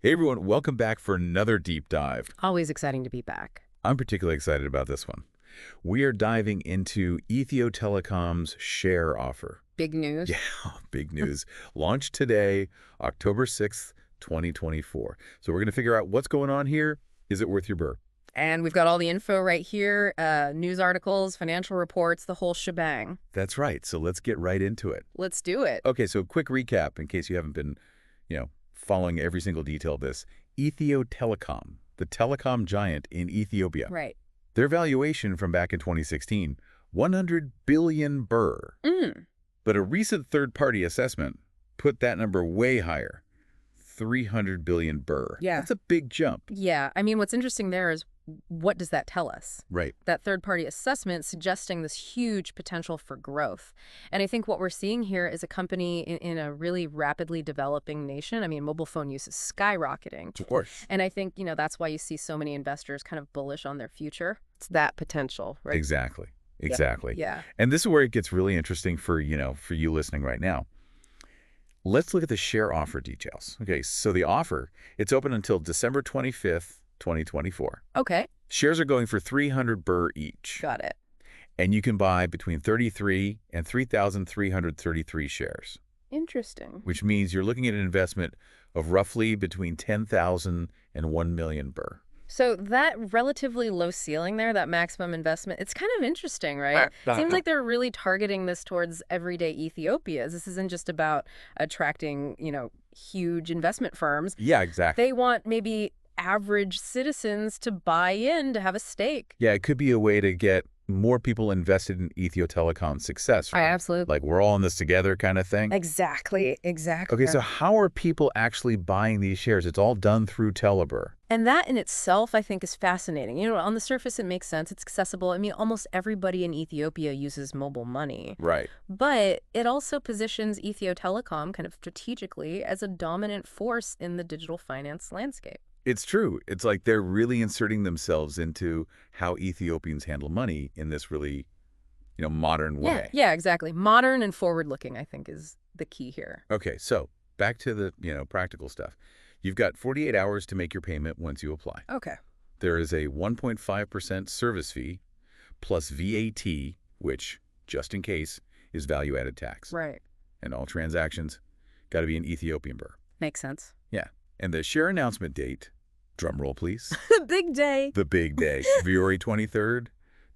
Hey everyone, welcome back for another deep dive. Always exciting to be back. I'm particularly excited about this one. We are diving into Ethio Telecom's share offer. Big news. Yeah, big news. Launched today, October 6th, 2024. So we're going to figure out what's going on here. Is it worth your burr? And we've got all the info right here, news articles, financial reports, the whole shebang. That's right. So let's get right into it. Let's do it. Okay, so quick recap in case you haven't been, following every single detail of this. Ethio Telecom, the telecom giant in Ethiopia. Right. Their valuation from back in 2016, 100 billion birr. But a recent third-party assessment put that number way higher, 300 billion birr. Yeah. That's a big jump. Yeah. I mean, what's interesting there is what does that tell us? Right. That third-party assessment suggesting this huge potential for growth. And I think what we're seeing here is a company in a really rapidly developing nation. I mean, mobile phone use is skyrocketing. Of course. And I think, that's why you see so many investors kind of bullish on their future. It's that potential, right? Exactly. Exactly. Yeah. And this is where it gets really interesting for you listening right now. Let's look at the share offer details. Okay, so the offer, it's open until December 25th, 2024. Okay. Shares are going for 300 birr each. Got it. And you can buy between 33 and 3,333 shares, Interesting. which means you're looking at an investment of roughly between 10,000 and 1 million birr. So that relatively low ceiling there, that maximum investment, it's kind of interesting, right? Seems like they're really targeting this towards everyday Ethiopians. This isn't just about attracting, huge investment firms. Yeah, exactly. They want maybe average citizens to buy in, to have a stake. Yeah, it could be a way to get more people invested in Ethio Telecom's success. Right? Absolutely. Like we're all in this together kind of thing. Exactly. Okay, so how are people actually buying these shares? It's all done through Telebirr. And that in itself, I think, is fascinating. On the surface, it makes sense. It's accessible. I mean, almost everybody in Ethiopia uses mobile money. Right. But it also positions Ethio Telecom kind of strategically as a dominant force in the digital finance landscape. It's true. It's like they're really inserting themselves into how Ethiopians handle money in this really, modern way. Yeah, exactly. Modern and forward-looking, I think, is the key here. Okay, so back to the, practical stuff. You've got 48 hours to make your payment once you apply. Okay. There is a 1.5% service fee plus VAT, which, just in case, is value-added tax. Right. And all transactions got to be in Ethiopian birr. Makes sense. Yeah. And the share announcement date, drum roll please. The big day. The big day, February 23rd,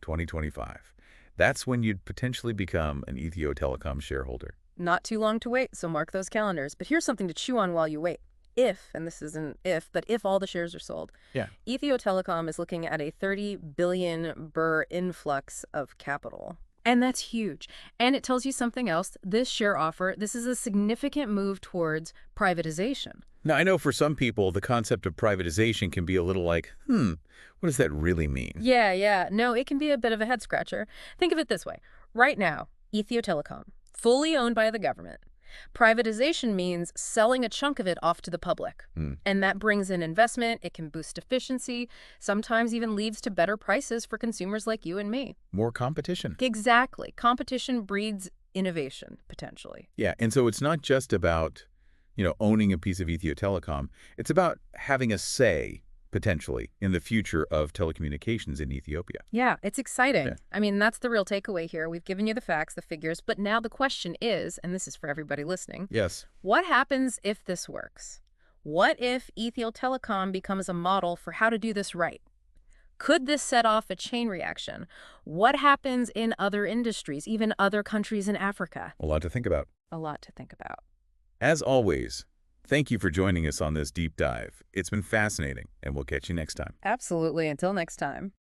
2025. That's when you'd potentially become an Ethio Telecom shareholder. Not too long to wait, so mark those calendars. But here's something to chew on while you wait. If, and this isn't if, but if all the shares are sold, Yeah. Ethio Telecom is looking at a 30 billion birr influx of capital. And that's huge. And it tells you something else. This share offer, this is a significant move towards privatization. Now, I know for some people, the concept of privatization can be a little like, what does that really mean? Yeah. No, it can be a bit of a head scratcher. Think of it this way. Right now, Ethio Telecom, fully owned by the government. Privatization means selling a chunk of it off to the public. And that brings in investment, it can boost efficiency, sometimes even leads to better prices for consumers like you and me. More competition. Exactly. Competition breeds innovation, potentially. Yeah, and so it's not just about, owning a piece of Ethio Telecom. It's about having a say, potentially, in the future of telecommunications in Ethiopia. Yeah, it's exciting. Yeah. I mean, that's the real takeaway here. We've given you the facts, the figures, but now the question is, and this is for everybody listening, Yes. what happens if this works? What if Ethio Telecom becomes a model for how to do this right? Could this set off a chain reaction? What happens in other industries, even other countries in Africa? A lot to think about. A lot to think about. As always, thank you for joining us on this deep dive. It's been fascinating, and we'll catch you next time. Absolutely. Until next time.